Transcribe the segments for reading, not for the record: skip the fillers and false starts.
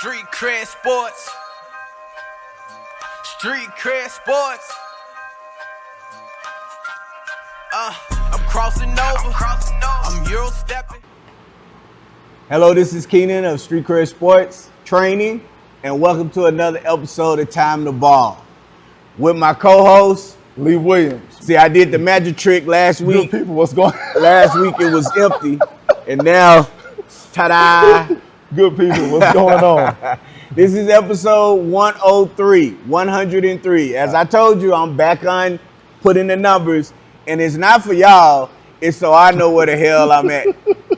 Street cred sports. Street cred sports. I'm crossing over. I'm Euro stepping. Hello, this is Keenan of Street Cred Sports Training, and welcome to another episode of Time to Ball with my co-host Lee Williams. See, I did the magic trick last week. Good people, what's going on? Last week it was empty, and now, ta-da! Good people, what's going on? This is episode 103. As I told you, I'm back on putting the numbers, and it's not for y'all. It's so I know where the hell I'm at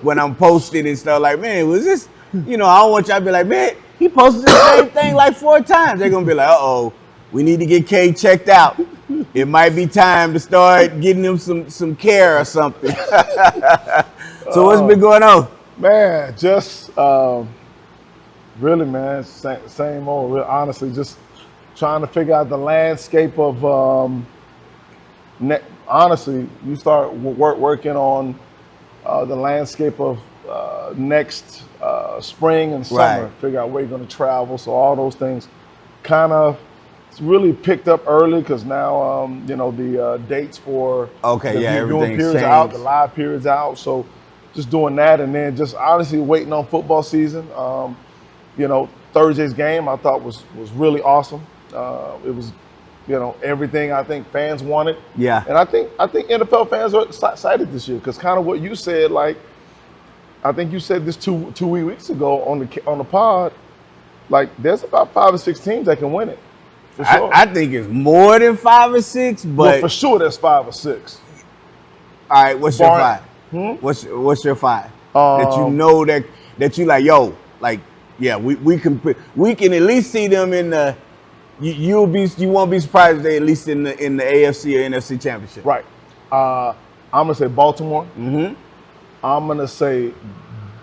when I'm posting and stuff. Like, man, was this? You know, I don't want y'all to be like, man, he posted the same thing like 4 times. They're gonna be like, uh-oh, we need to get K checked out. It might be time to start getting him some care or something. So what's been going on? Man, just really, man, same old. Real, honestly, just trying to figure out the landscape of. Honestly, you start working on the landscape of next spring and summer. Right. Figure out where you're going to travel. So all those things, kind of, it's really picked up early because now you know the dates for the viewing period's out, the live period's out. So just doing that, and then just honestly waiting on football season. You know, Thursday's game I thought was really awesome. It was, you know, everything I think fans wanted. Yeah. And I think NFL fans are excited this year because kind of what you said, like I think you said this two weeks ago on the pod, like there's about 5 or 6 teams that can win it. For sure. I think it's more than 5 or 6, but well, for sure there's 5 or 6. All right, what's your 5? What's your 5? That you know that you like, yo, like, yeah, we can at least see them in the. You won't be surprised if they at least in the AFC or NFC championship. Right. I'm gonna say Baltimore. Mm-hmm. I'm gonna say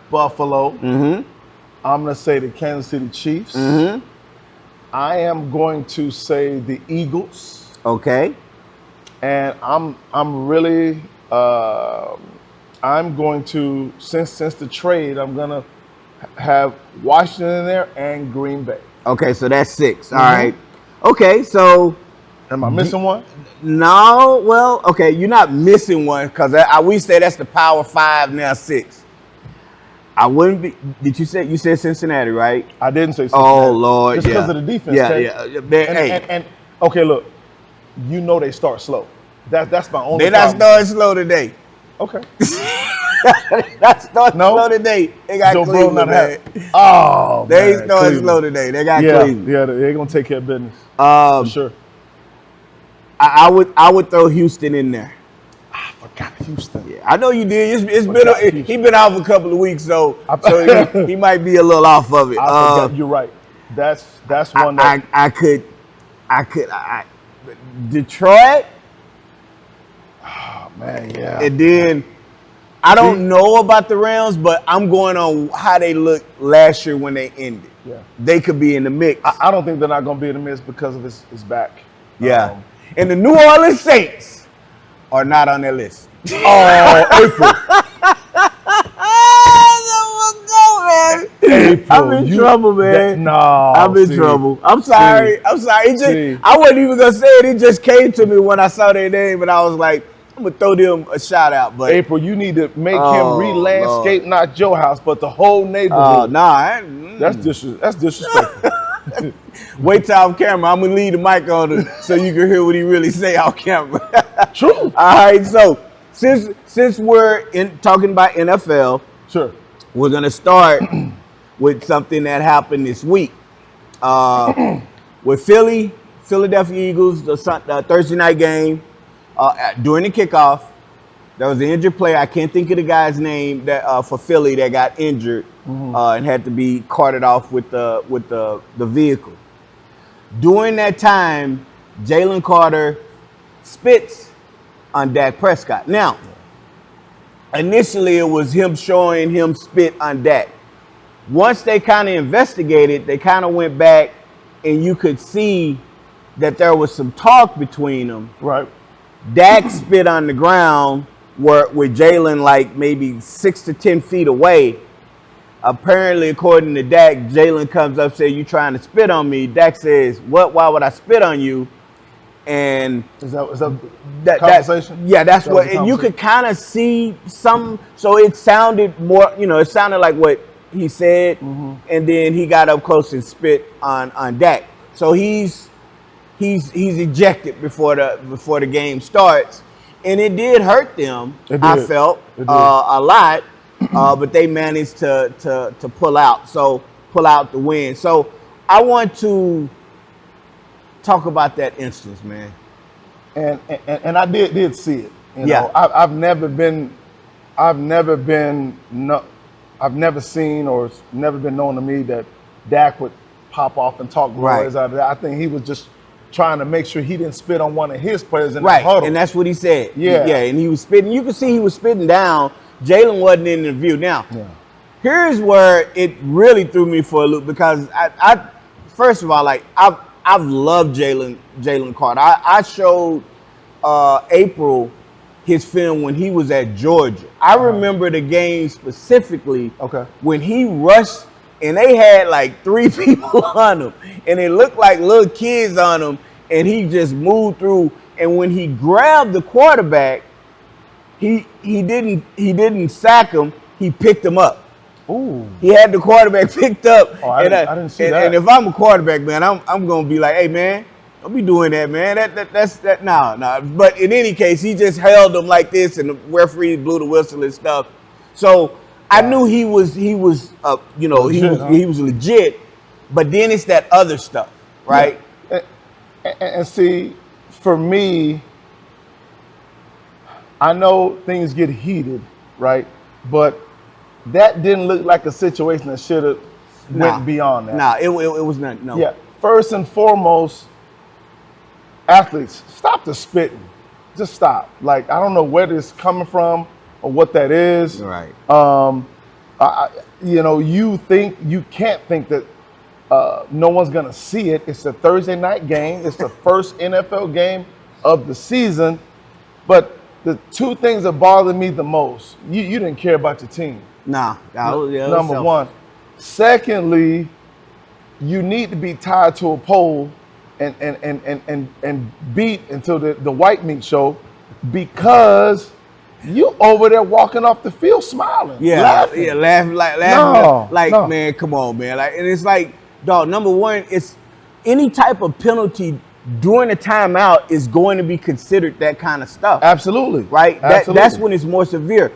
Buffalo. Mm-hmm. I'm gonna say the Kansas City Chiefs. Mm-hmm. I am going to say the Eagles. Okay. And I'm really I'm going to since the trade I'm gonna have Washington in there and Green Bay. Okay, so that's 6. All right. Okay, so am I missing one? No. Well, okay, you're not missing one because we say that's the Power 5 now 6. I wouldn't be. Did you said Cincinnati, right? I didn't say Cincinnati. Oh Lord, just because of the defense. Yeah. And okay, look, you know they start slow. That's my only. They're not starting slow today. Okay. Not starting slow today. They got Joe Cleveland, man. Oh, they ain't starting slow today. They got Cleveland. Yeah, they're gonna take care of business. For sure. I would throw Houston in there. I forgot Houston. Yeah, I know you did. He been out for a couple of weeks, so he might be a little off of it. You're right. That's one that I could. Detroit. Oh man, yeah. And then I don't know about the Rams, but I'm going on how they looked last year when they ended. Yeah, they could be in the mix. I don't think they're not going to be in the mix because of his back. Yeah, and the New Orleans Saints are not on their list. Oh, April. April. I'm in trouble, man. I'm in trouble. I'm sorry. I wasn't even gonna say it. It just came to me when I saw their name, and I was like, I'm gonna throw them a shout out. But April, you need to make him re-landscape not your house, but the whole neighborhood. That's disrespectful. Wait till off camera. I'm gonna leave the mic on so you can hear what he really say off camera. True. All right. So since we're talking about NFL, sure, we're gonna start with something that happened this week with Philadelphia Eagles, the Thursday night game. During the kickoff, there was an injured player. I can't think of the guy's name that for Philly that got injured and had to be carted off with the vehicle. During that time, Jalen Carter spits on Dak Prescott. Now, initially it was him showing him spit on Dak. Once they kind of investigated, they kind of went back and you could see that there was some talk between them. Right. Dak spit on the ground with Jalen like maybe 6 to 10 feet away. Apparently, according to Dak, Jalen comes up, says, "You trying to spit on me?" Dak says, "What? Why would I spit on you?" And is that conversation? That's what. And you could kind of see some. So it sounded more, it sounded like what he said, and then he got up close and spit on Dak. So he's ejected before the game starts, and it did hurt them. I felt a lot, but they managed to pull out the win. So I want to talk about that instance, man. And I did see it. You know, I've never seen or never been known to me that Dak would pop off and talk noise out of that. I think he was just trying to make sure he didn't spit on one of his players in the huddle. And that's what he said. Yeah, and he was spitting. You could see he was spitting down. Jalen wasn't in the view. Now, here's where it really threw me for a loop, because I first of all, like I've loved Jalen Carter. I showed April his film when he was at Georgia. I remember the game specifically when he rushed and they had like 3 people on him, and it looked like little kids on him, and he just moved through. And when he grabbed the quarterback, he didn't sack him. He picked him up. Ooh. He had the quarterback picked up. Oh, I didn't see that. And if I'm a quarterback, man, I'm gonna be like, hey, man, don't be doing that, man. That's no. But in any case, he just held him like this, and the referee blew the whistle and stuff. So I knew he was legit, he was legit. But then it's that other stuff, right? Yeah. And see, for me, I know things get heated, right? But that didn't look like a situation that should have went beyond that. It was not. No. Yeah. First and foremost, athletes, stop the spitting. Just stop. Like, I don't know where this is coming from or what that is. Right. You can't think that no one's gonna see it. It's a Thursday night game. It's the first NFL game of the season. But the 2 things that bother me the most, you didn't care about your team. Number one. Secondly, you need to be tied to a pole and beat until the white meat show, because you over there walking off the field smiling, laughing. Laughing. No. Man, come on, man. Like, and it's like, dog, number one, it's any type of penalty during the timeout is going to be considered that kind of stuff. Absolutely. Right? That's when it's more severe.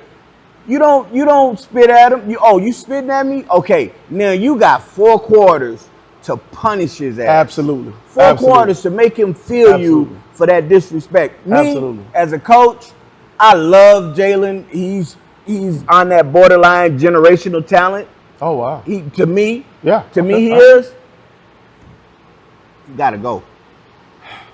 You don't spit at him. You spitting at me? Okay, now you got 4 quarters to punish his ass. Absolutely. 4 quarters to make him feel you for that disrespect. Me, as a coach, I love Jalen. He's on that borderline generational talent. Oh, wow. To me, he is. You gotta go.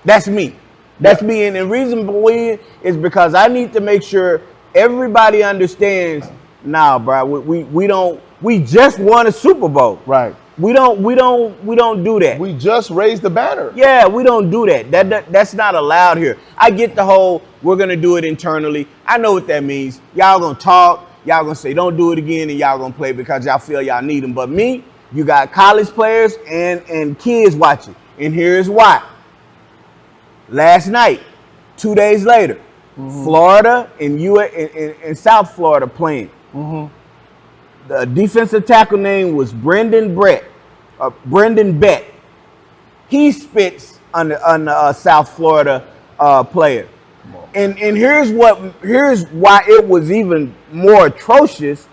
That's me. That's me. And the reason for it is because I need to make sure everybody understands. Nah, bro, we just won a Super Bowl. Right. We don't do that. We just raised the banner. Yeah, we don't do that. That's not allowed here. I get the whole we're gonna do it internally. I know what that means. Y'all gonna talk. Y'all gonna say don't do it again, and y'all gonna play because y'all feel y'all need them. But me, you got college players and kids watching, and here's why. Last night, 2 days later, Florida and South Florida playing. The defensive tackle name was Brendan Bett. He spits on the South Florida player. And here's why it was even more atrocious.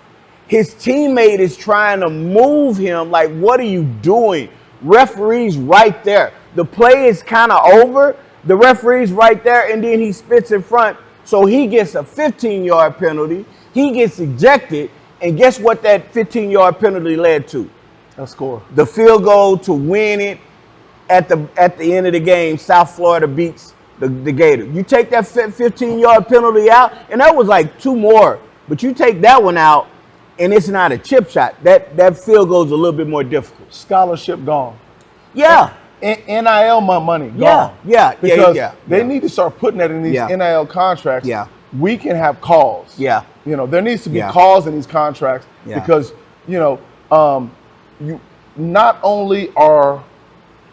His teammate is trying to move him. Like, what are you doing? Referee's right there. The play is kind of over. The referee's right there, and then he spits in front. So he gets a 15-yard penalty. He gets ejected. And guess what that 15-yard penalty led to? A score. The field goal to win it at the end of the game. South Florida beats the Gators. You take that 15-yard penalty out, and that was like 2 more. But you take that one out, and it's not a chip shot. That field goal is a little bit more difficult. Scholarship gone. Yeah. NIL money gone. Yeah. Because they need to start putting that in these NIL contracts. Yeah. We can have calls. Yeah. There needs to be calls in these contracts because, You not only are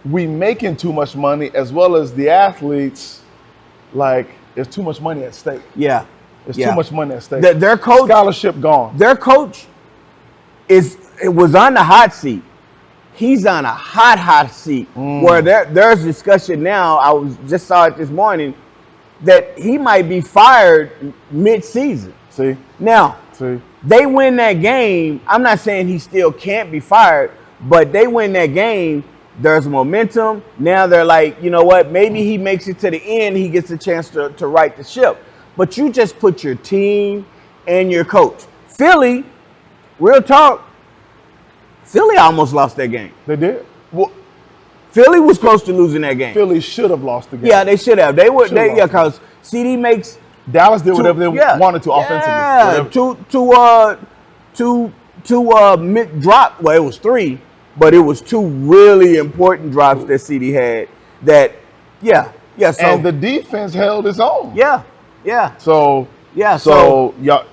we making too much money, as well as the athletes, like there's too much money at stake. Yeah. There's too much money at stake. Their coach, scholarship gone. Their coach was on the hot seat. He's on a hot seat where there's discussion now. I just saw it this morning that he might be fired mid-season. See? They win that game. I'm not saying he still can't be fired, but they win that game. There's momentum. Now they're like, you know what? Maybe he makes it to the end. He gets a chance to right the ship. But you just put your team and your coach. Philly, real talk, Philly almost lost that game. They did. Well, Philly was close to losing that game. Philly should have lost the game. Yeah, they should have. Because CD makes Dallas did whatever they wanted to offensively. Two mid drop. Well, it was 3, but it was 2 really important drops that CD had. So and the defense held its own. So y'all,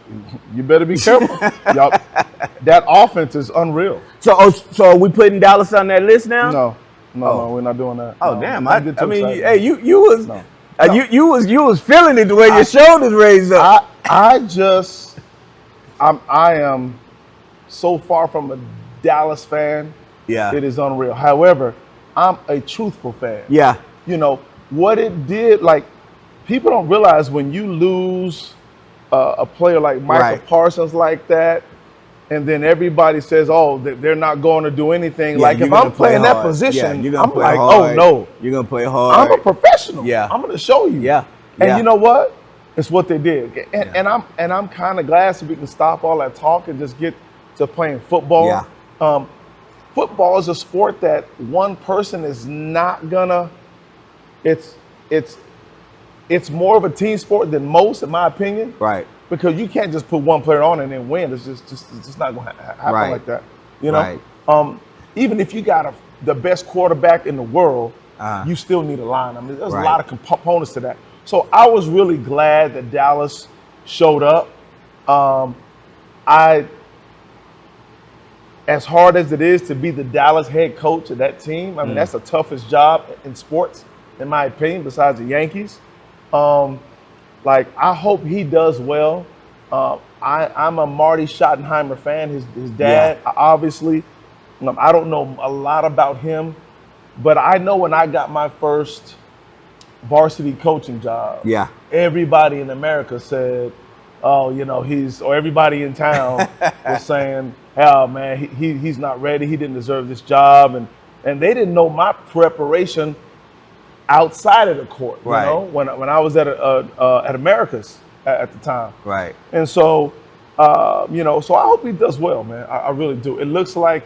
you better be careful. Y'all, that offense is unreal. So are we putting Dallas on that list now? No, we're not doing that. Oh, no, damn! I mean, hey, you was you was feeling it the way your shoulders raised up. I am so far from a Dallas fan. Yeah, it is unreal. However, I'm a truthful fan. Yeah, you know what it did. Like, people don't realize when you lose a player like Michael Parsons like that, and then everybody says, "Oh, they're not going to do anything." Like, if I'm playing that position, I'm like, "Oh no, you're gonna play hard." I'm a professional. Yeah, I'm gonna show you. Yeah, and you know what? It's what they did. And I'm kind of glad so we can stop all that talk and just get to playing football. Yeah. Football is a sport that one person is not gonna. It's more of a team sport than most, in my opinion. Right. Because you can't just put one player on and then win. It's just not going to happen like that. You know. Right. Even if you got the best quarterback in the world, you still need a line. I mean, there's a lot of components to that. So I was really glad that Dallas showed up. As hard as it is to be the Dallas head coach of that team, I mean, that's the toughest job in sports, in my opinion, besides the Yankees. I hope he does well. I'm a Marty Schottenheimer fan, his dad, obviously. I don't know a lot about him, but I know when I got my first varsity coaching job, everybody in America said, "Oh, or everybody in town was saying, oh, man, he's not ready. He didn't deserve this job." And they didn't know my preparation outside of the court, you know, when I was at America's at the time. Right. And so, so I hope he does well, man. I really do. It looks like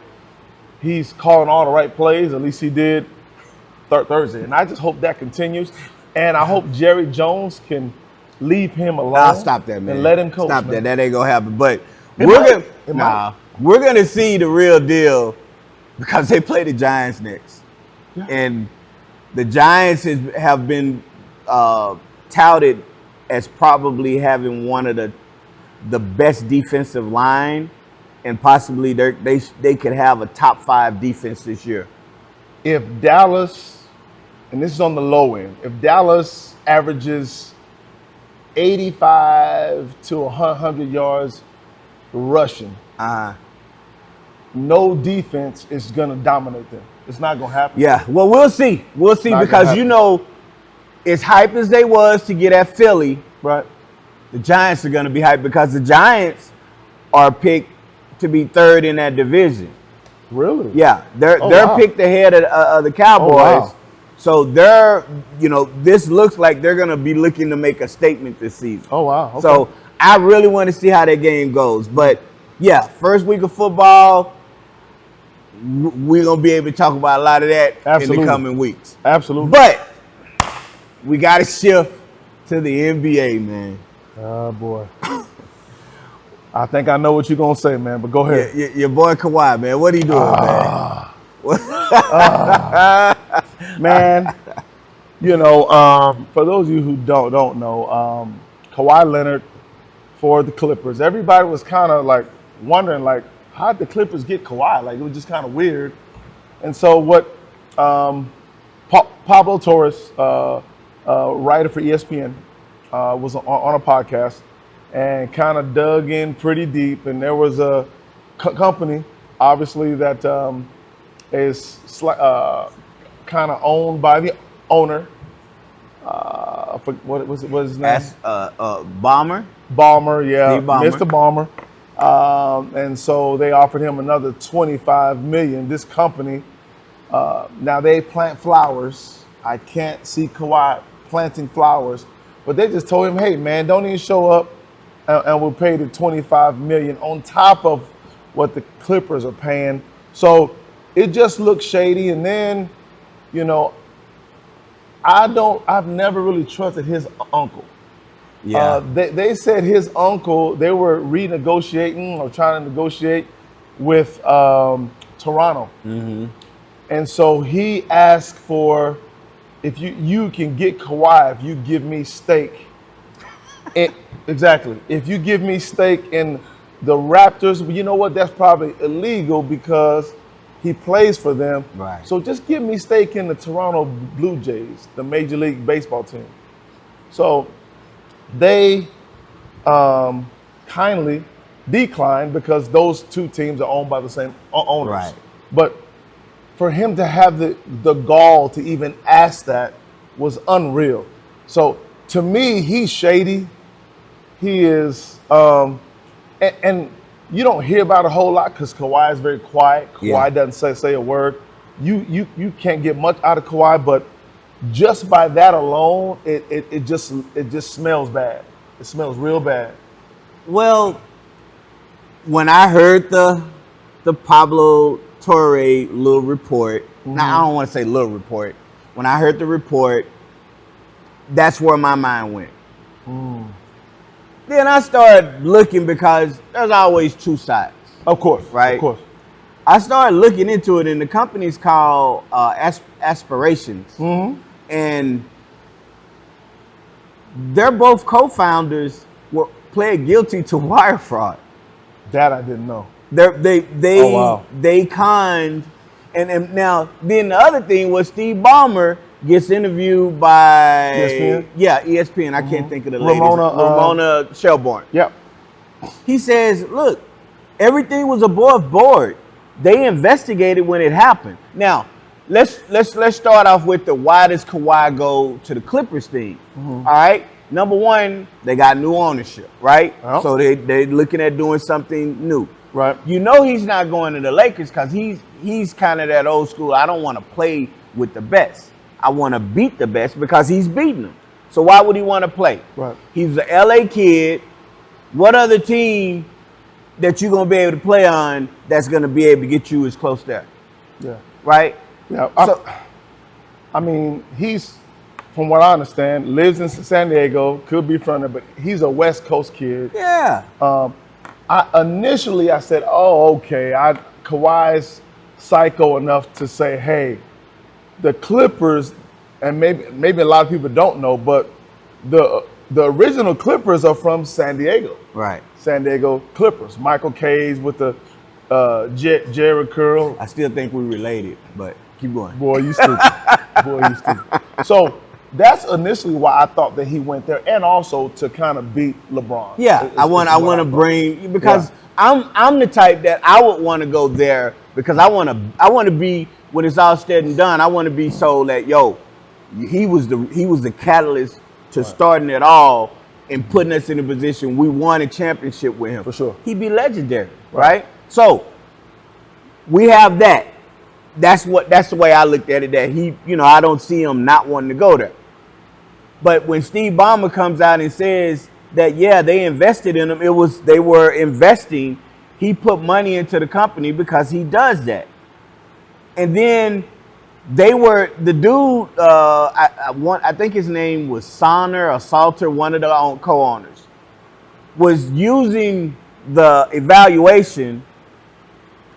he's calling all the right plays. At least he did Thursday. And I just hope that continues. And I hope Jerry Jones can leave him alone. Nah, stop that, man. And let him coach. Stop man. That ain't gonna happen. But we're gonna see the real deal because they play the Giants next. Yeah. And the Giants have been touted as probably having one of the best defensive line, and possibly they could have a top 5 defense this year. If Dallas, and this is on the low end, if Dallas averages 85 to 100 yards rushing, no defense is going to dominate them. It's not going to happen. Yeah, well, we'll see. We'll see because, as hype as they was to get at Philly, right? The Giants are going to be hyped because the Giants are picked to be 3rd in that division. Really? Yeah, they're picked ahead of the Cowboys. Oh, wow. So they're, this looks like they're going to be looking to make a statement this season. Oh, wow. Okay. So I really want to see how that game goes. But, yeah, first week of football, we're going to be able to talk about a lot of that in the coming weeks. Absolutely. But we got to shift to the NBA, man. Oh, boy. I think I know what you're going to say, man, but go ahead. Your boy Kawhi, man. What he doing, man? Man, for those of you who don't know, Kawhi Leonard for the Clippers, everybody was kind of like wondering, like, how'd the Clippers get Kawhi? Like, it was just kind of weird. And so what Pablo Torres, writer for ESPN, was on a podcast and kind of dug in pretty deep. And there was a company, obviously, that is kind of owned by the owner. What was his name? Balmer. Balmer, yeah, Steve Ballmer. Mr. Balmer. And so they offered him another $25 million. This company, now they plant flowers. I can't see Kawhi planting flowers, but they just told him, hey, man, don't even show up, and we'll pay the $25 million on top of what the Clippers are paying. So it just looks shady. And then, you know, I've never really trusted his uncle. Yeah. They said his uncle, they were renegotiating or trying to negotiate with Toronto. Mm-hmm. And so he asked for, if you can get Kawhi if you give me stake. Exactly. If you give me stake in the Raptors, but you know what? That's probably illegal because he plays for them. Right. So just give me stake in the Toronto Blue Jays, the Major League Baseball team. So they kindly declined because those two teams are owned by the same owners. Right. But for him to have the gall to even ask that was unreal. So to me, he's shady. He is, and you don't hear about a whole lot because Kawhi is very quiet. Kawhi doesn't say a word. You can't get much out of Kawhi, but just by that alone, it just smells bad. It smells real bad. Well, when I heard the Pablo Torre little report, now I don't want to say little report. When I heard the report, that's where my mind went. Then I started looking because there's always two sides. Of course, right? Of course. I started looking into it, and the company's called Aspirations. Mm-hmm. And they're both co-founders were pled guilty to wire fraud. That I didn't know. They conned, and now then the other thing was Steve Ballmer gets interviewed by ESPN? Yeah, ESPN. I can't think of the lady. Ramona Shelburne. Yep. He says, look, everything was above board. They investigated when it happened. Now, let's start off with the why does Kawhi go to the Clippers thing? All right. Number one, they got new ownership, right? Yep. So they're looking at doing something new. Right. You know he's not going to the Lakers because he's kind of that old school. I don't want to play with the best. I want to beat the best because he's beating them. So why would he want to play? Right. He's an LA kid. What other team that you're going to be able to play on that's going to be able to get you as close there? Yeah. Right? Yeah. I mean, he's, from what I understand, lives in San Diego, could be from there, but he's a West Coast kid. Yeah. Initially I said, oh, okay, Kawhi's psycho enough to say, hey, the Clippers, and maybe a lot of people don't know, but the original Clippers are from San Diego. Right. San Diego Clippers. Michael K's with the Jerry curl. I still think we related, but keep going. Boy, you stupid. Boy, you stupid. So that's initially why I thought that he went there, and also to kind of beat LeBron. Yeah, I want to bring, because I'm the type that I would want to go there because I want to be, when it's all said and done, I want to be so that he was the catalyst to starting it all and putting us in a position we won a championship with him. For sure. He'd be legendary, right? So we have that. That's the way I looked at it, that he, I don't see him not wanting to go there. But when Steve Ballmer comes out and says that, they invested in him, they were investing, he put money into the company because he does that. And then the dude, I think his name was Sonner or Salter, one of the co-owners, was using the evaluation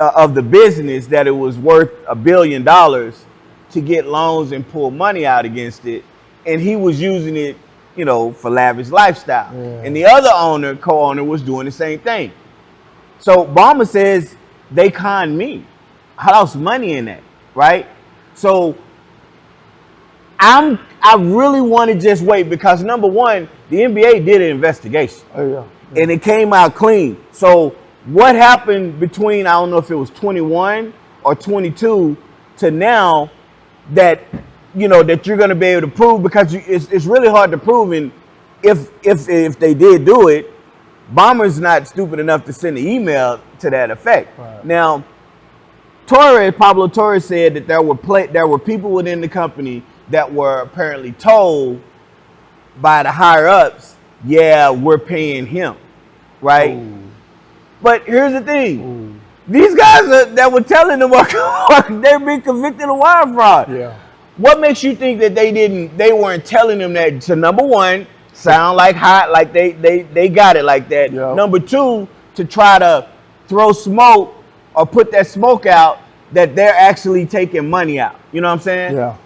of the business that it was worth $1 billion to get loans and pull money out against it. And he was using it, for lavish lifestyle. Yeah. And the other co-owner was doing the same thing. So Ballmer says they conned me. I lost money in that, right? So I really want to just wait because number one, the NBA did an investigation. Oh, yeah. And it came out clean. So what happened between, I don't know if it was 21 or 22 to now that, that you're going to be able to prove because it's really hard to prove. And if they did do it, Bomber's not stupid enough to send an email to that effect. Right. Now, Pablo Torres said that there were people within the company that were apparently told by the higher ups, yeah, we're paying him, right? Ooh. But here's the thing. Ooh. These guys that were telling them they're being convicted of wire fraud. Yeah. What makes you think that they weren't telling them that to, number one, sound like they got it like that. Yep. Number two, to try to throw smoke or put that smoke out that they're actually taking money out. You know what I'm saying? Yeah.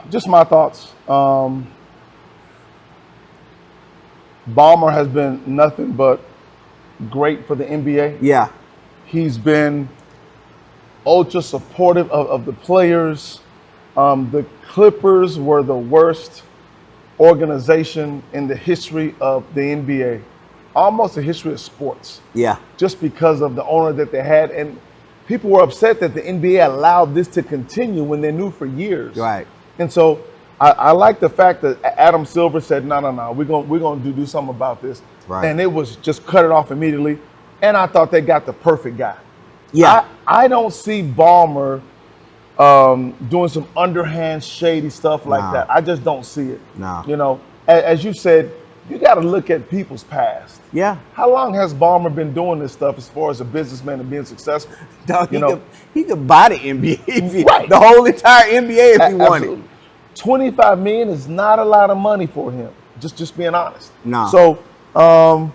Just my thoughts. Ballmer has been nothing but great for the NBA. Yeah. He's been ultra supportive of the players. The Clippers were the worst organization in the history of the NBA, almost the history of sports. Yeah. Just because of the owner that they had. And people were upset that the NBA allowed this to continue when they knew for years. Right. And so I like the fact that Adam Silver said, no, we're gonna do something about this. Right. And it was just cut it off immediately. And I thought they got the perfect guy. Yeah. I don't see Ballmer doing some underhand shady stuff like that. I just don't see it. No. As you said, you got to look at people's past. Yeah. How long has Ballmer been doing this stuff as far as a businessman and being successful? Dog, he could buy the NBA, right. The whole entire NBA if he wanted. $25 million is not a lot of money for him. Just being honest. No. So, I'm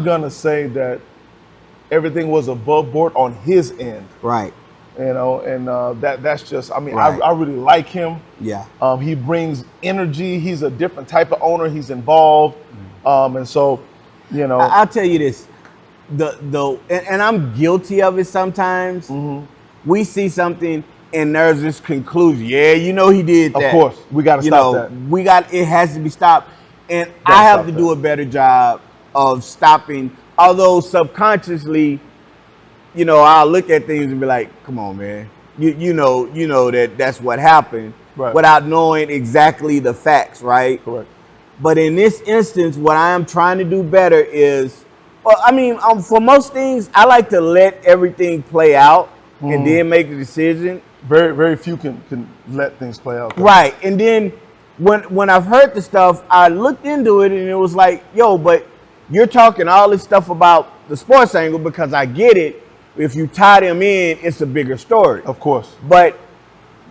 gonna say that everything was above board on his end. Right. That's just. I mean, right. I really like him. Yeah. He brings energy. He's a different type of owner. He's involved. And so, I'll tell you this. And I'm guilty of it sometimes. Mm-hmm. We see something and there's this conclusion. Yeah, he did that. Of course, we got to stop that. It has to be stopped. And I have to do a better job of stopping. Although subconsciously, I'll look at things and be like, "Come on, man, you know that's what happened," right. Without knowing exactly the facts, right? Correct. But in this instance, what I am trying to do better is, for most things, I like to let everything play out and then make a decision. Very, very few can let things play out. Though. Right. And then when I've heard the stuff, I looked into it and it was like, yo, but you're talking all this stuff about the sports angle because I get it. If you tie them in, it's a bigger story. Of course. But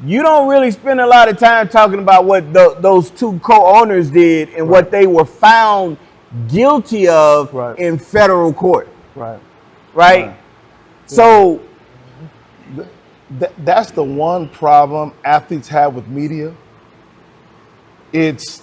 you don't really spend a lot of time talking about what those two co-owners did and what they were found guilty of in federal court. Right? So that's the one problem athletes have with media. It's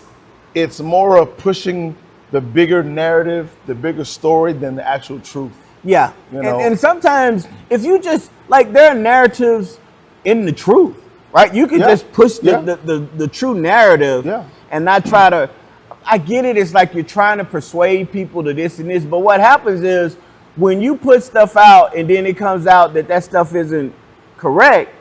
more of pushing the bigger narrative, the bigger story than the actual truth. Yeah. And sometimes if you just there are narratives in the truth, right? You can just push the true narrative and not try to. I get it. It's like you're trying to persuade people to this and this. But what happens is when you put stuff out and then it comes out that stuff isn't correct,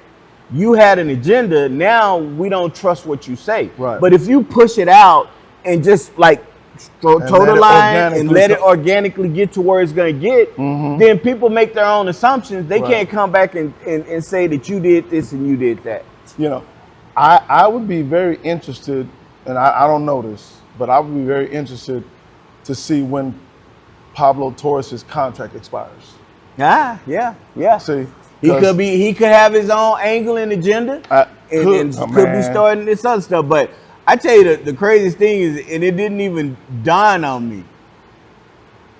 you had an agenda. Now we don't trust what you say. Right. But if you push it out and just toe the line and let it organically get to where it's going to get, then people make their own assumptions. They can't come back and say that you did this and you did that. I would be very interested, and I don't know this, but I would be very interested to see when Pablo Torres' contract expires. Yeah. See, he could have his own angle and agenda, and could be starting this other stuff. But I tell you, the craziest thing is, and it didn't even dawn on me.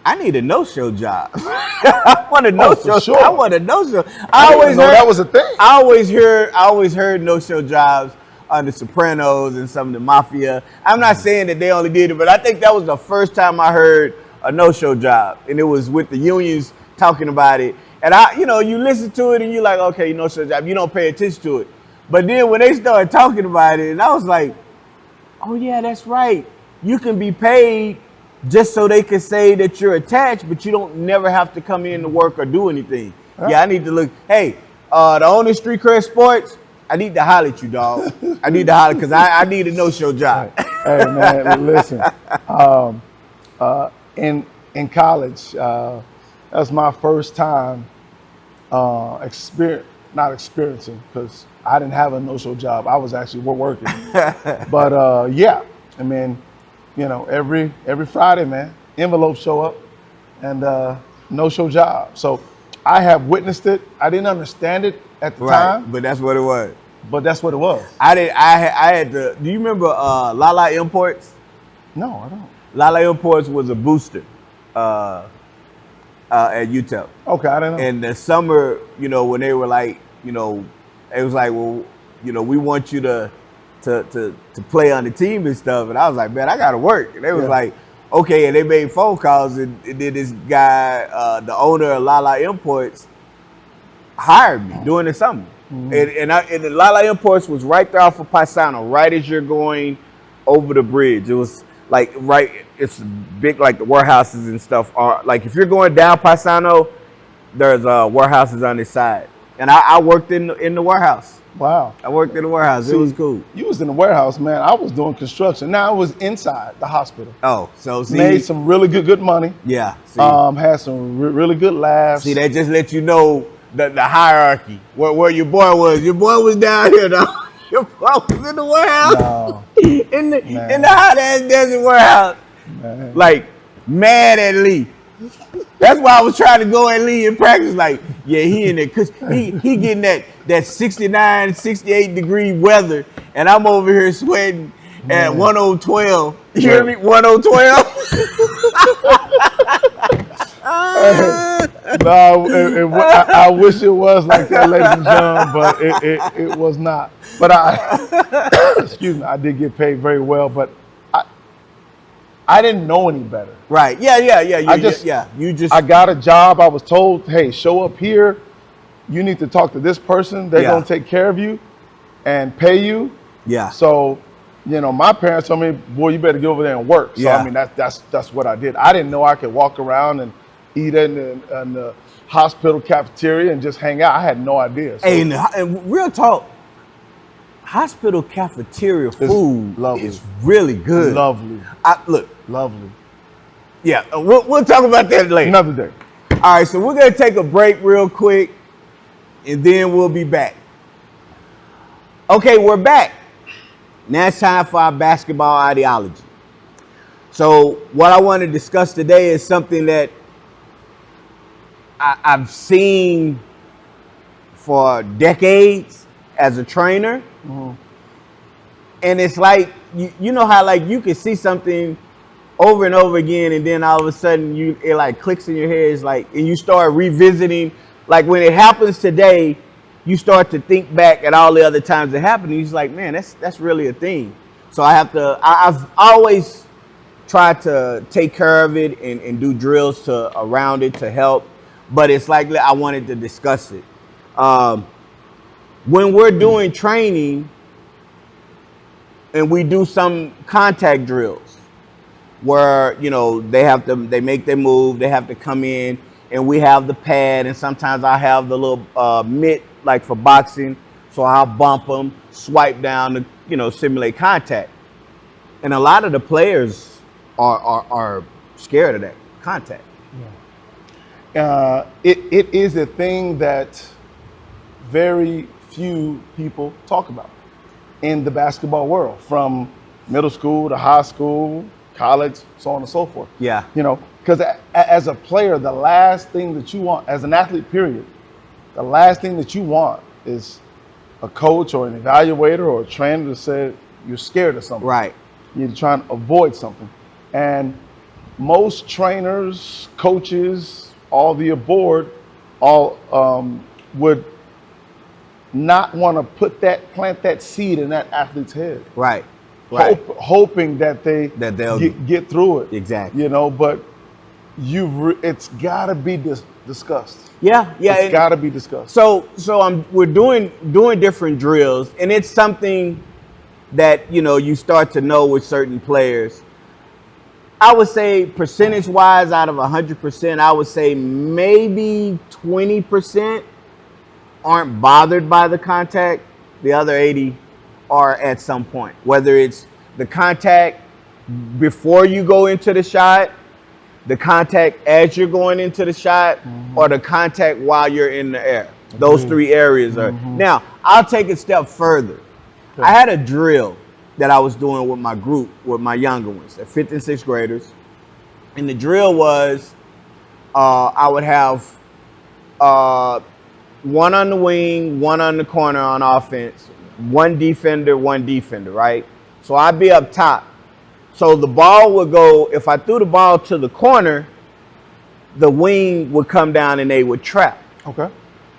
I need a no-show job. I want a no-show. Sure. I want a no-show. I always heard that was a thing. I always heard no-show jobs on The Sopranos and some of the Mafia. I'm not saying that they only did it, but I think that was the first time I heard a no-show job, and it was with the unions talking about it. And you listen to it and you're like, okay, no-show job. You don't pay attention to it. But then when they started talking about it, and I was like, oh yeah, that's right. You can be paid just so they can say that you're attached, but you don't never have to come in to work or do anything. Huh? Yeah, I need to look. Hey, the owner of Street Cred Sports, I need to holler at you, dog. I need to holler because I need a no-show job. Hey man, listen. In college, that's my first time not experiencing, because I didn't have a no-show job. I was actually working. But yeah, I mean, every Friday, man, envelopes show up and no-show job. So I have witnessed it. I didn't understand it at the time, but that's what it was. But that's what it was. I had to. Do you remember Lala Imports? No, I don't. Lala Imports was a booster at UTEP. Okay, I didn't know. And the summer, when they were like, it was like, well, we want you to play on the team and stuff. And I was like, man, I gotta work. And they was like, okay. And they made phone calls, and then this guy, the owner of Lala Imports, hired me during the summer. Mm-hmm. And the Lala Imports was right there off of Paisano, right as you're going over the bridge. It was like it's big, like the warehouses and stuff are. Like if you're going down Paisano, there's warehouses on this side. And I worked in the warehouse. Wow. I worked in the warehouse. See, it was cool. You was in the warehouse, man. I was doing construction. Now I was inside the hospital. Oh, so see, made some really good money. Yeah. See. Had some really good laughs. See, that just let you know the hierarchy where your boy was. Your boy was down here, though. Your boy was in the warehouse. No. in the hot ass desert warehouse. Man. Like mad at Lee. That's why I was trying to go at Lee in practice. Like, yeah, he in there, cause he getting that 69, 68 degree weather, and I'm over here sweating at 1012. You hear me? 1012. No, I wish it was like that, ladies and gentlemen, but it was not. But excuse me, I did get paid very well, but I didn't know any better. Right. Yeah. I got a job. I was told, hey, show up here. You need to talk to this person. They're gonna take care of you and pay you. Yeah. So, my parents told me, boy, you better get over there and work. So I mean, that's what I did. I didn't know I could walk around and eat in the hospital cafeteria and just hang out. I had no idea. So, hey, and real talk, hospital cafeteria food is really good. Lovely. Lovely. Yeah, we'll talk about that later. Another day. All right, so we're going to take a break real quick, and then we'll be back. Okay, we're back. Now it's time for our basketball ideology. So what I want to discuss today is something that I've seen for decades as a trainer. Mm-hmm. And it's like, you know how like you can see something over and over again, and then all of a sudden it like clicks in your head. It's like, and you start revisiting, like when it happens today, you start to think back at all the other times it happened. And you're like, man, that's really a thing. So I've always tried to take care of it and do drills around it to help. But it's like I wanted to discuss it. When we're doing training and we do some contact drills where, they make their move, they have to come in, and we have the pad, and sometimes I have the little mitt like for boxing, so I'll bump them, swipe down to, simulate contact. And a lot of the players are scared of that contact. Yeah. It is a thing that very few people talk about in the basketball world, from middle school to high school, college, so on and so forth. Yeah. Because as a player, the last thing that you want, as an athlete, period, the last thing that you want is a coach or an evaluator or a trainer to say you're scared of something. Right. You're trying to avoid something. And most trainers, coaches, all the aboard, would not want to plant that seed in that athlete's head. Right. Hoping that they'll get through it. Exactly. But it's got to be discussed. Yeah, it's got to be discussed. So we're doing different drills, and it's something that you start to know with certain players. I would say percentage-wise, out of 100%, I would say maybe 20% aren't bothered by the contact. The other 80 are at some point, whether it's the contact before you go into the shot, the contact as you're going into the shot, or the contact while you're in the air. Those three areas are. Now, I'll take a step further. Okay. I had a drill that I was doing with my group, with my younger ones, the 5th and 6th graders. And the drill was I would have one on the wing, one on the corner on offense, one defender, right? So I'd be up top. So the ball would go, if I threw the ball to the corner, the wing would come down and they would trap. Okay.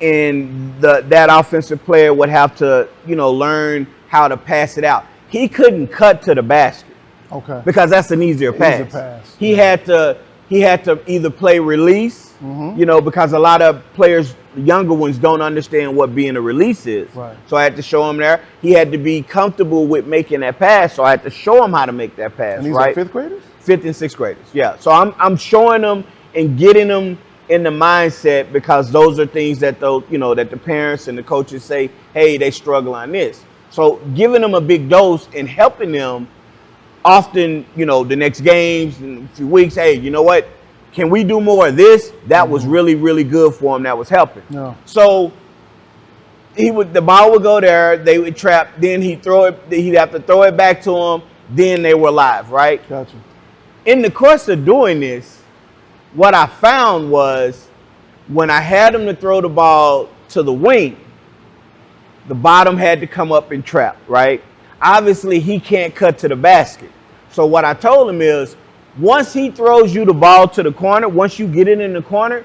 And that offensive player would have to, learn how to pass it out. He couldn't cut to the basket. Okay. Because that's an easier pass. He had to either play release, because a lot of players, younger ones, don't understand what being a release is. Right. So I had to show him there. He had to be comfortable with making that pass. So I had to show him how to make that pass. And these are 5th graders? 5th and 6th graders. Yeah. So I'm showing them and getting them in the mindset, because those are things that that the parents and the coaches say, hey, they struggle on this. So giving them a big dose and helping them often, the next games in a few weeks, hey, you know what? Can we do more of this? That was really, really good for him. That was helping. Yeah. So the ball would go there, they would trap, then he'd have to throw it back to him, then they were live, right? Gotcha. In the course of doing this, what I found was when I had him to throw the ball to the wing, the bottom had to come up and trap, right? Obviously, he can't cut to the basket. So what I told him is, once he throws you the ball to the corner, once you get it in the corner,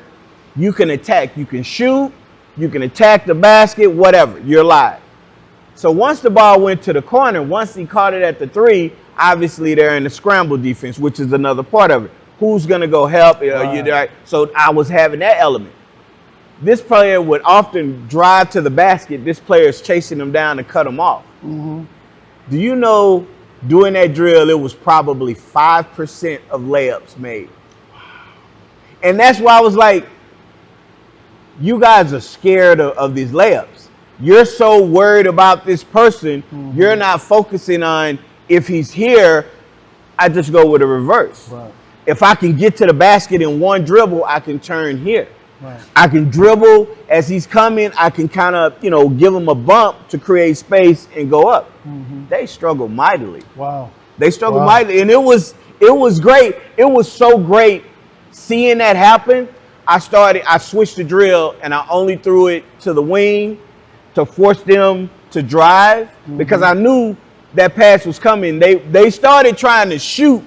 you can attack. You can shoot, you can attack the basket, whatever. You're live. So once the ball went to the corner, once he caught it at the 3, obviously they're in the scramble defense, which is another part of it. Who's going to go help? Right. So I was having that element. This player would often drive to the basket. This player is chasing him down to cut him off. Mm-hmm. Do you know, doing that drill, it was probably 5% of layups made. And that's why I was like, you guys are scared of these layups. You're so worried about this person, you're not focusing on, if he's here, I just go with a reverse. Right. If I can get to the basket in one dribble, I can turn here. Right. I can dribble as he's coming. I can kind of, give him a bump to create space and go up. They struggle mightily. Wow. They struggle mightily. And it was great. It was so great seeing that happen. I switched the drill and I only threw it to the wing to force them to drive because I knew that pass was coming. They started trying to shoot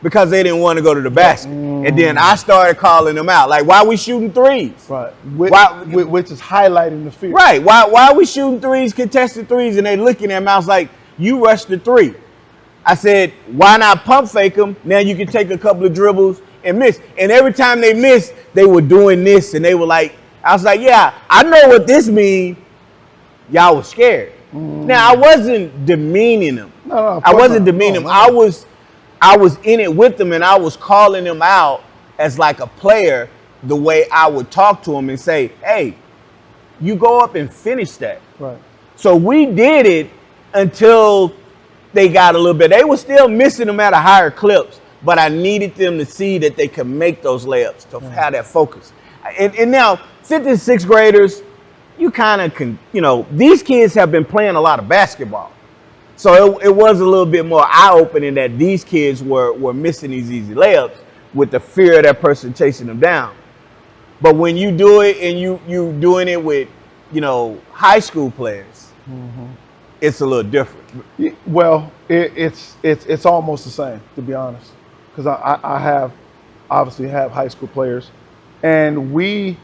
because they didn't want to go to the basket. And then I started calling them out. Like, why are we shooting threes? Right. Which is highlighting the field. Right. Why are we shooting threes, contested threes, and they looking at me? I was like, you rushed the 3. I said, why not pump fake them? Now you can take a couple of dribbles and miss. And every time they missed, they were doing this. And they were like, I was like, yeah, I know what this means. Y'all was scared. Now, I wasn't demeaning them. No, I wasn't demeaning them. I was in it with them, and I was calling them out as like a player, the way I would talk to them and say, hey, you go up and finish that. Right. So we did it until they got a little bit. They were still missing them at a higher clips, but I needed them to see that they could make those layups, to have that focus. And now, 5th and 6th graders, you kind of can, these kids have been playing a lot of basketball. So it was a little bit more eye-opening that these kids were missing these easy layups with the fear of that person chasing them down. But when you do it and you doing it with, high school players, it's a little different. Well, it's almost the same, to be honest, because I obviously have high school players, and we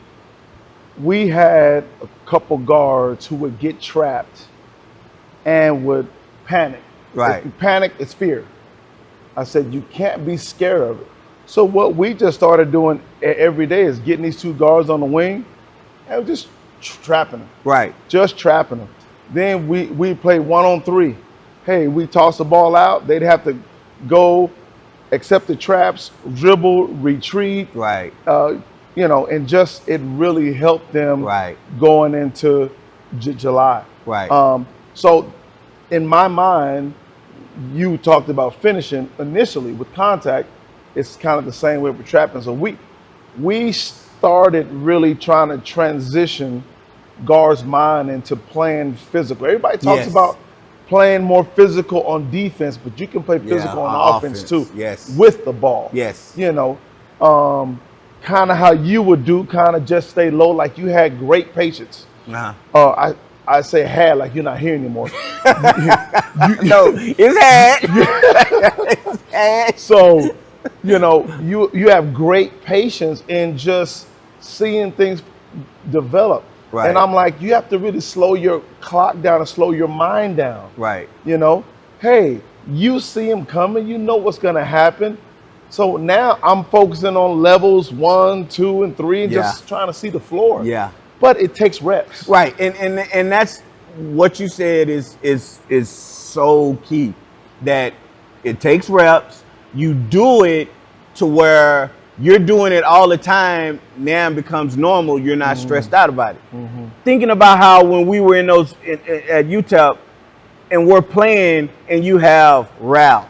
had a couple guards who would get trapped and would panic. Right. If you panic, it's fear. I said, you can't be scared of it. So what we just started doing every day is getting these 2 guards on the wing and just trapping them. Right. Just trapping them. Then we play 1-on-3. Hey, we toss the ball out. They'd have to go, accept the traps, dribble, retreat. Right. And just it really helped them going into July. Right. So in my mind, you talked about finishing initially with contact. It's kind of the same way with trapping. So we started really trying to transition guards' mind into playing physical. Everybody talks about playing more physical on defense, but you can play physical on offense too. Yes. With the ball. Yes. Kind of how you would do, kind of just stay low, like you had great patience. I say had, like you're not here anymore. No, it's had. It's had. So, you have great patience in just seeing things develop. Right. And I'm like, you have to really slow your clock down and slow your mind down. Right. Hey, you see him coming, you know what's gonna happen. So now I'm focusing on levels 1, 2, and 3 and just trying to see the floor. Yeah. But it takes reps. Right. And that's what you said is so key. That it takes reps. You do it to where you're doing it all the time. Now it becomes normal. You're not stressed out about it. Thinking about how when we were in those at UTEP and we're playing and you have Ralph,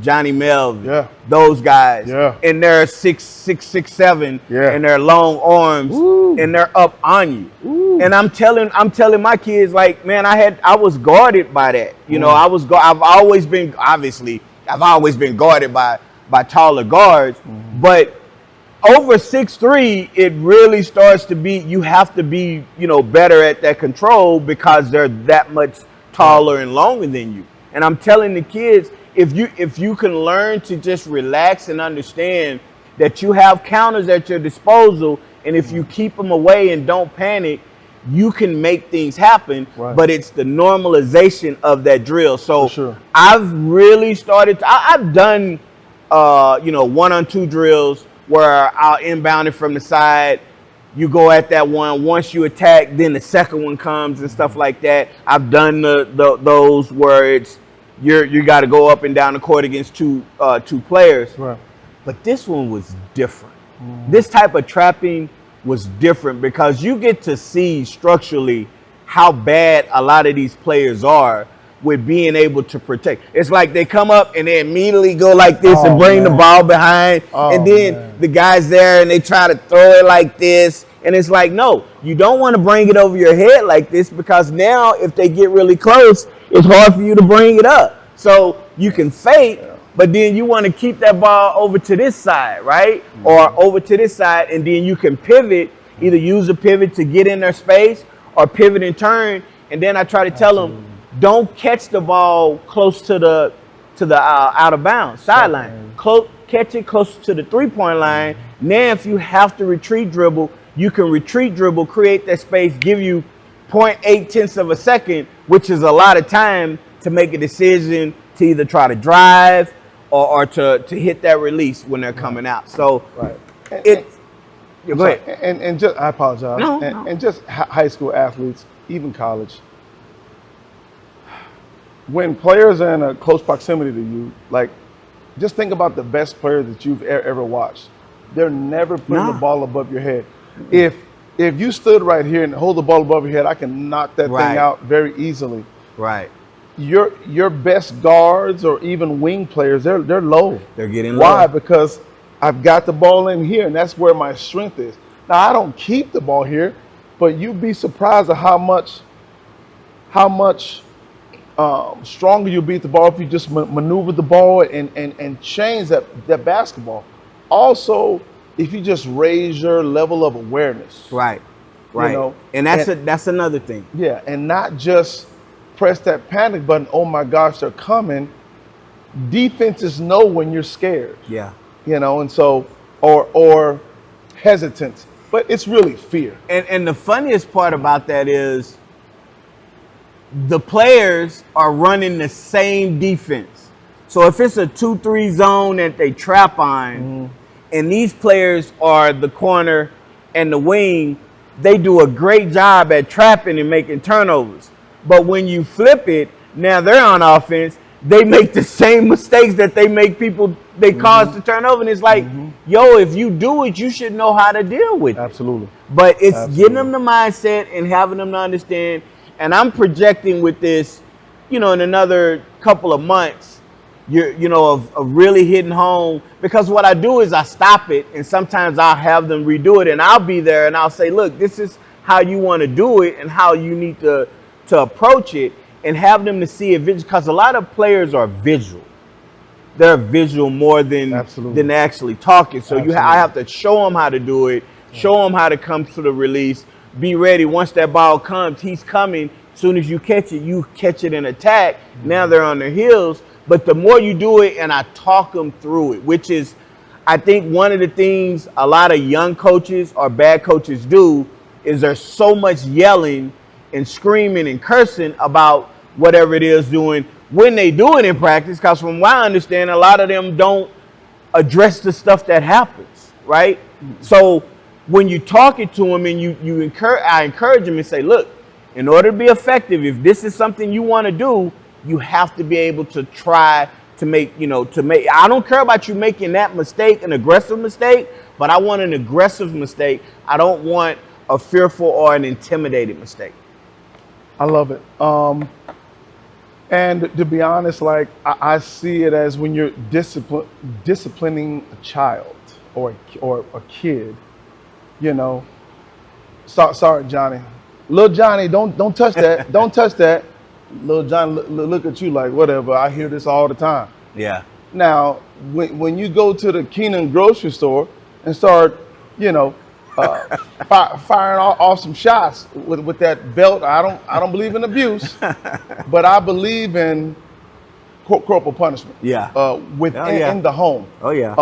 Johnny Melvin, those guys, and they're 6'7", and they're long arms, and they're up on you. And I'm telling my kids, like, man, I was guarded by that. I've always been guarded by taller guards, but over 6'3", it really starts to be, you have to be, better at that control because they're that much taller and longer than you. And I'm telling the kids, if you can learn to just relax and understand that you have counters at your disposal, and if you keep them away and don't panic, you can make things happen. Right. But it's the normalization of that drill. So I've really started. I've done 1-on-2 drills where I'll inbound it from the side. You go at that one. Once you attack, then the second one comes and stuff like that. I've done those where it's you got to go up and down the court against two players. Right. But this one was different. This type of trapping was different because you get to see structurally how bad a lot of these players are with being able to protect. It's like they come up and they immediately go like this and bring the ball behind. And then the guy's there and they try to throw it like this. And it's like, no, you don't want to bring it over your head like this because now if they get really close, it's hard for you to bring it up. So you can fake, but then you want to keep that ball over to this side, right? Or over to this side, and then you can pivot, either use a pivot to get in their space or pivot and turn. And then I try to tell them, don't catch the ball close to the out of bounds sideline. Catch it close to the 3-point line. Now, if you have to retreat dribble, you can retreat dribble, create that space, give you 0.8 of a second, which is a lot of time to make a decision to either try to drive or to hit that release when they're coming out. So go ahead. And just, I apologize. No. And just high school athletes, even college, when players are in a close proximity to you, like, just think about the best player that you've ever watched. They're never putting the ball above your head. If you stood right here and hold the ball above your head, I can knock that thing out very easily. Right. Your best guards or even wing players, they're low. They're getting low. Why? Because I've got the ball in here, and that's where my strength is. Now, I don't keep the ball here, but you'd be surprised at how much stronger you'll be at the ball if you just maneuver the ball and change that basketball. Also, if you just raise your level of awareness. Right. And that's another thing. Yeah, and not just press that panic button, oh my gosh, they're coming. Defenses know when you're scared. Yeah. And so, or hesitant, but it's really fear. And the funniest part about that is the players are running the same defense. So if it's a 2-3 zone that they trap on, and these players are the corner and the wing, they do a great job at trapping and making turnovers. But when you flip it, now they're on offense, they make the same mistakes that they make people, they cause to turn over. And it's like, yo, if you do it, you should know how to deal with it. Absolutely. But it's getting them the mindset and having them to understand. And I'm projecting with this, in another couple of months, of really hitting home. Because what I do is I stop it, and sometimes I'll have them redo it, and I'll be there and I'll say, look, this is how you want to do it and how you need to approach it, and have them to see it visual. Because a lot of players are visual. They're visual more than actually talking. So I have to show them how to do it, show them how to come to the release, be ready. Once that ball comes, he's coming. As soon as you catch it in attack. Now they're on their heels. But the more you do it, and I talk them through it, which is, I think, one of the things a lot of young coaches or bad coaches do is there's so much yelling and screaming and cursing about whatever it is doing when they do it in practice. Because from what I understand, a lot of them don't address the stuff that happens, right? So when you talk it to them and I encourage them and say, look, in order to be effective, if this is something you want to do, you have to be able to try to make, I don't care about you making that mistake, an aggressive mistake, but I want an aggressive mistake. I don't want a fearful or an intimidated mistake. I love it. And to be honest, like I see it as when you're disciplining a child or a kid, Sorry, Johnny. Little Johnny, don't touch that. Don't touch that. Little Johnny look at you like, whatever. I hear this all the time. Yeah. Now, when you go to the Keenan grocery store and start, firing off some shots with that belt, I don't believe in abuse, but I believe in corporal punishment. Yeah. In the home. Oh yeah.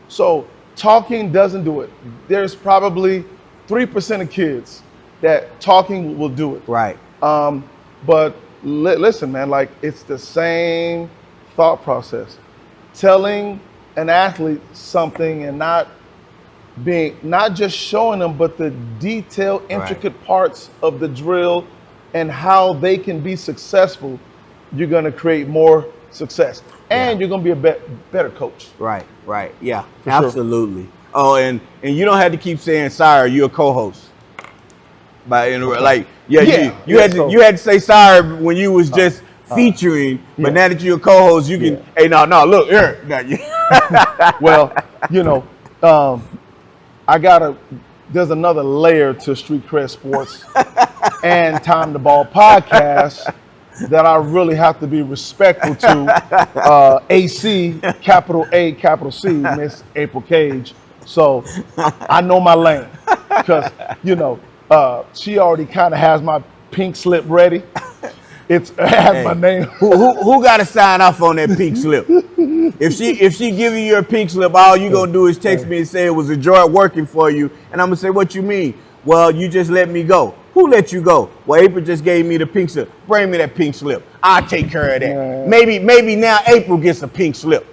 So talking doesn't do it. There's probably 3% of kids that talking will do it. Right. But listen, man, like it's the same thought process. Telling an athlete something and not just showing them, but the detailed, intricate parts of the drill and how they can be successful, you're going to create more success. And you're going to be a better coach. Right. Yeah, for absolutely. Sure. Oh, and you don't have to keep saying, sorry, you're a co-host. You had to say sorry when you was just featuring, but now that you're a co-host, you can, hey, no, look, here. Well, there's another layer to Street Cred Sports and Time to Ball podcast that I really have to be respectful to. AC, capital A, capital C, Miss April Cage. So I know my lane because, she already kind of has my pink slip ready. It has my name. Who got to sign off on that pink slip? If she giving you a pink slip, all you gonna do is text me and say it was a joy working for you, and I'm gonna say, what you mean? Well, you just let me go. Who let you go? Well, April just gave me the pink slip. Bring me that pink slip. I'll take care of that. Maybe now April gets a pink slip.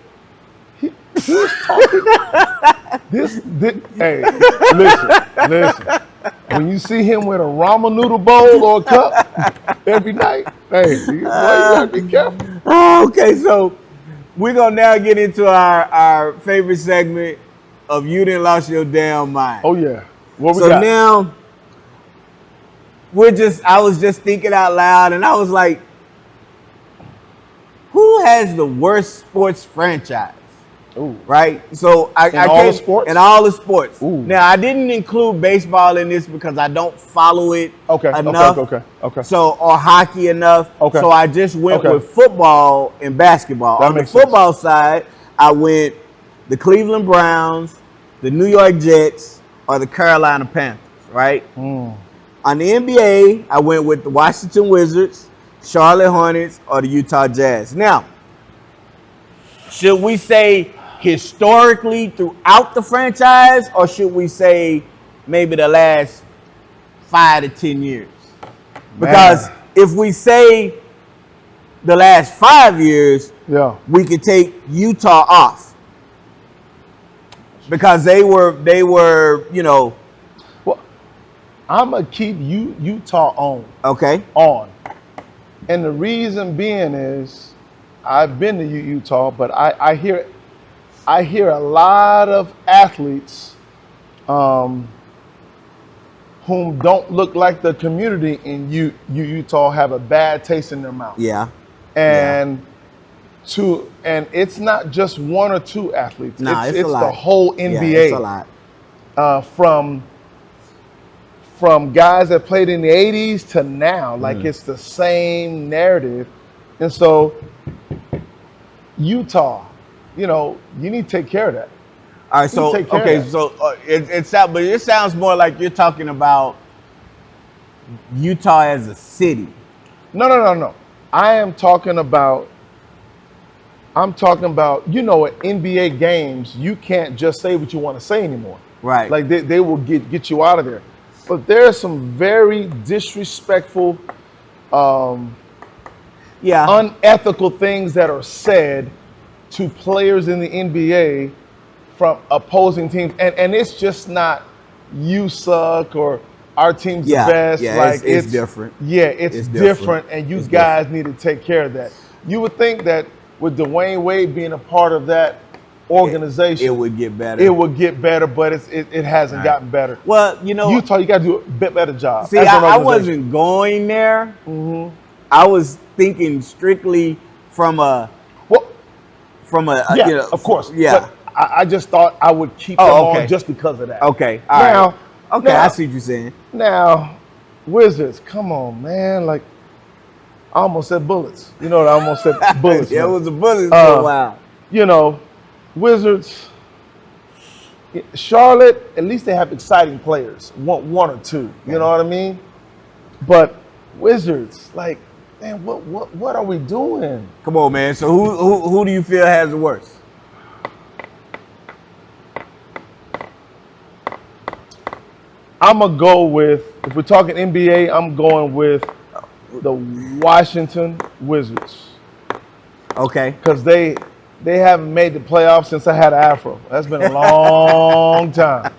Who's talking? Hey, listen. When you see him with a ramen noodle bowl or a cup every night, hey, you gotta be careful. Okay, so we're gonna now get into our favorite segment of You Didn't Lost Your Damn Mind. Oh yeah. What we got? So now I was just thinking out loud, and I was like, who has the worst sports franchise? Ooh. Right? So in all the sports? Ooh. Now, I didn't include baseball in this because I don't follow it enough. Okay. So, or hockey enough. Okay. So I just went with football and basketball. On the football side, I went the Cleveland Browns, the New York Jets, or the Carolina Panthers, right? On the NBA, I went with the Washington Wizards, Charlotte Hornets, or the Utah Jazz. Now, should we say historically throughout the franchise, or should we say maybe the last 5 to 10 years? Because if we say the last 5 years, we could take Utah off. Because they were, you know. Well, I'm going to keep Utah on. Okay. On. And the reason being is I've been to Utah, but I hear a lot of athletes whom don't look like the community in Utah have a bad taste in their mouth. Yeah. And it's not just one or two athletes. Nah, it's the whole NBA. Yeah, it's a lot. From guys that played in the 80s to now, like it's the same narrative. And so Utah, you know, you need to take care of that. All right, so it sounds more like you're talking about Utah as a city. No. I'm talking about, you know, at NBA games, you can't just say what you want to say anymore. Right. Like they will get you out of there. But there are some very disrespectful, unethical things that are said to players in the NBA from opposing teams. And it's just not you suck or our team's the best. Yeah, like it's different. Yeah, it's different, and you guys need to take care of that. You would think that with Dwayne Wade being a part of that organization, it would get better. It would get better, but it hasn't gotten better. Well, you know, Utah, you got to do a bit better job. See, I wasn't going there. Mm-hmm. I was thinking strictly from a you know, of course. Yeah. But I just thought I would keep them on just because of that. Okay. Now, I see what you're saying. Now, Wizards, come on, man. Like, I almost said Bullets. You know what? I almost said Bullets. Yeah, it was a Bullets for a while. You know, Wizards, Charlotte, at least they have exciting players. One or two. You know what I mean? But Wizards, like, man, what are we doing? Come on, man. So who do you feel has the worst? I'm going to go with, if we're talking NBA, I'm going with the Washington Wizards. Okay. Because they haven't made the playoffs since I had an afro. That's been a long time.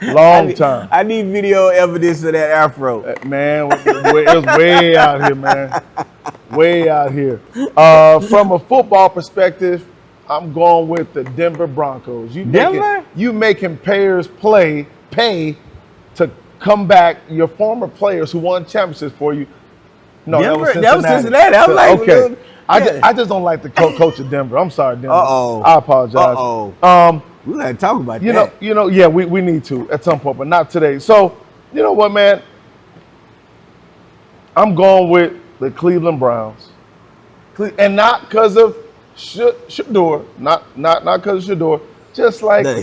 Time. I need video evidence of that afro. Man, it was way out here, man. Way out here. From a football perspective, I'm going with the Denver Broncos. You making players pay to come back, your former players who won championships for you. No, Denver, that was Cincinnati. I was like, okay. I just don't like the coach of Denver. I'm sorry, Denver. Uh-oh. I apologize. Uh-oh. We gotta talk about that. Yeah, we need to at some point, but not today. So, you know what, man? I'm going with the Cleveland Browns. And not because of Shador, not because of Shador, just like the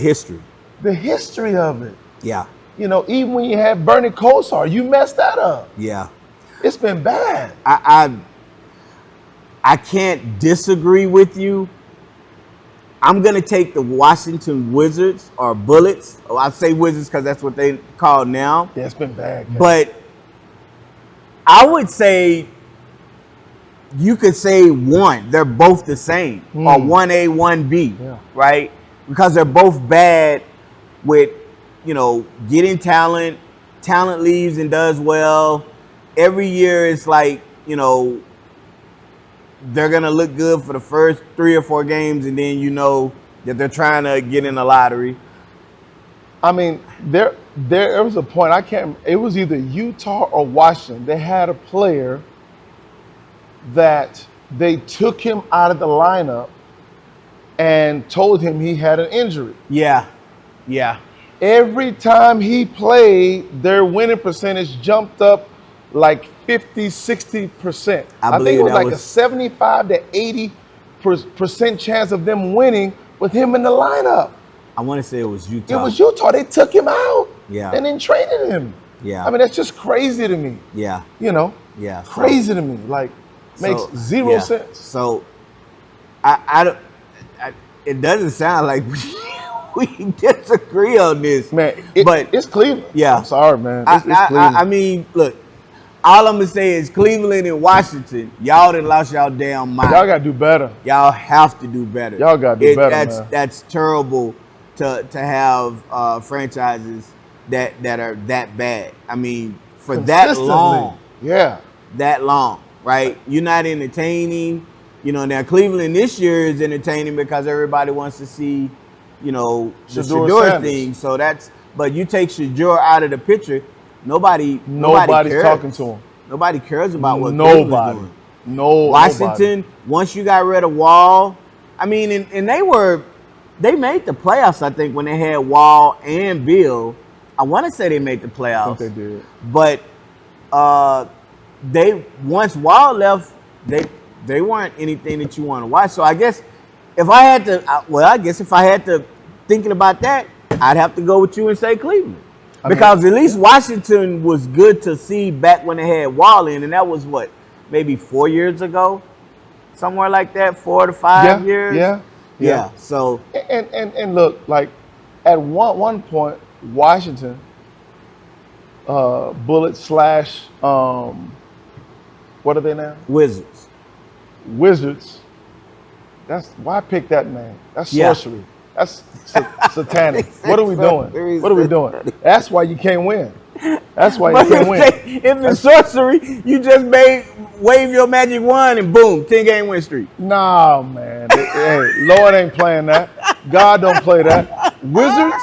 history of it. Yeah. You know, even when you had Bernie Kosar, you messed that up. Yeah. It's been bad. I can't disagree with you. I'm going to take the Washington Wizards or Bullets. Oh, I say Wizards because that's what they call now. Yeah, it's been bad. Guys. But I would say you could say one. They're both the same. Or 1A, 1B, right? Because they're both bad with, you know, getting talent. Talent leaves and does well. Every year it's like, you know, they're going to look good for the first 3 or 4 games, and then you know that they're trying to get in the lottery. I mean, there was a point, it was either Utah or Washington. They had a player that they took him out of the lineup and told him he had an injury. Yeah. Every time he played, their winning percentage jumped up like 50, 60%. I think it was like a 75 to 80% chance of them winning with him in the lineup. I want to say it was Utah. It was Utah. They took him out. Yeah. And then traded him. Yeah. I mean, that's just crazy to me. Yeah. You know? Yeah. Crazy to me. Like, makes zero sense. So, it doesn't sound like we disagree on this. Man, but it's Cleveland. Yeah. I'm sorry, man. It's Cleveland. I mean, look, all I'm going to say is Cleveland and Washington, y'all done lost y'all damn mind. Y'all got to do better. Y'all have to do better. Y'all got to do better, man. That's terrible to have franchises that are that bad. I mean, for that long. Yeah. That long, right? You're not entertaining. You know, now Cleveland this year is entertaining because everybody wants to see, you know, the Shedeur thing. So but you take Shedeur out of the picture, nobody's cares. Talking to him. Nobody cares about what Cleveland's doing. Washington, once you got rid of Wall, I mean, and they made the playoffs, I think, when they had Wall and Bill. I want to say they made the playoffs. I think they did. But once Wall left, they weren't anything that you want to watch. So I guess if I had to, thinking about that, I'd have to go with you and say Cleveland. Because at least Washington was good to see back when they had Wall in, and that was what, maybe 4 years ago? Somewhere like that, 4 to 5 years? Yeah. So and look, like at one point, Washington, Bullets / what are they now? Wizards. That's why pick that name. That's sorcery. That's satanic. What are we doing? That's why you can't win. That's why you can't win. If it's sorcery, you just wave your magic wand and boom, 10-game win streak. Nah, man. Hey, Lord ain't playing that. God don't play that. Wizards?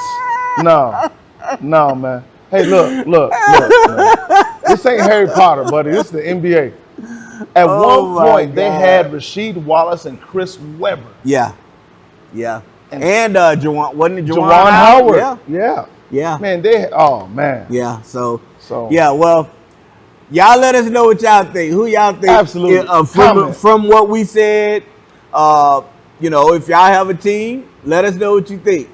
No, man. Hey, look, man. This ain't Harry Potter, buddy. This is the NBA. At one point, they had Rasheed Wallace and Chris Webber. Yeah. And Juwan, wasn't it Juwan Howard? Yeah. Man, man. Yeah, so yeah, well, y'all let us know what y'all think. Who y'all think? Absolutely. From what we said, you know, if y'all have a team, let us know what you think.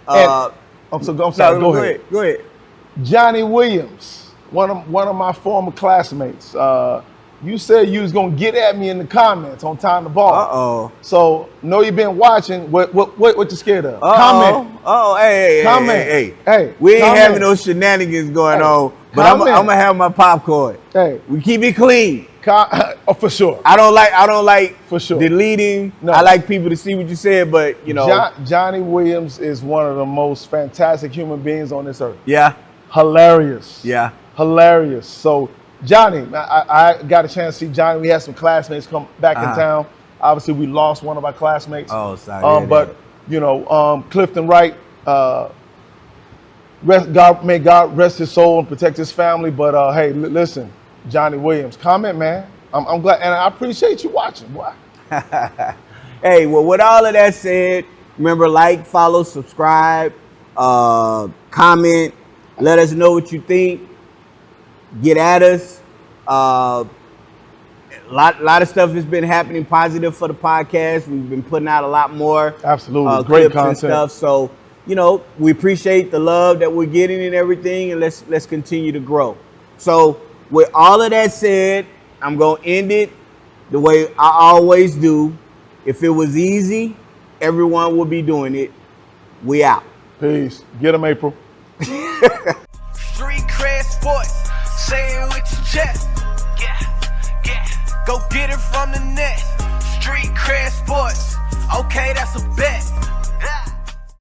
I'm sorry. Go ahead. Johnny Williams, one of my former classmates. You said you was gonna get at me in the comments on Time to Ball. So know you've been watching. What you scared of? Comment. Hey. Comment. Hey. We ain't having no shenanigans going on. But I'm gonna have my popcorn. Hey. We keep it clean. For sure. I don't like for sure deleting. No. I like people to see what you said, but you know, Johnny Williams is one of the most fantastic human beings on this earth. Yeah. Hilarious. Yeah. Hilarious. So Johnny, I got a chance to see Johnny. We had some classmates come back in town. Obviously, we lost one of our classmates. Oh, sorry. But you know, Clifton Wright. May God rest his soul and protect his family. But hey, listen, Johnny Williams, comment, man. I'm glad, and I appreciate you watching. Boy. Hey, well, with all of that said, remember, like, follow, subscribe, comment, let us know what you think. Get at us. A lot of stuff has been happening positive for the podcast. We've been putting out a lot more. Absolutely, great content and stuff. So, you know, we appreciate the love that we're getting and everything, and let's continue to grow. So, with all of that said, I'm gonna end it the way I always do. If it was easy, everyone would be doing it. We out. Peace. Get them, April. Street cred sports. Say it with your chest. Yeah. Go get it from the net. Street cred sports. Okay, that's a bet.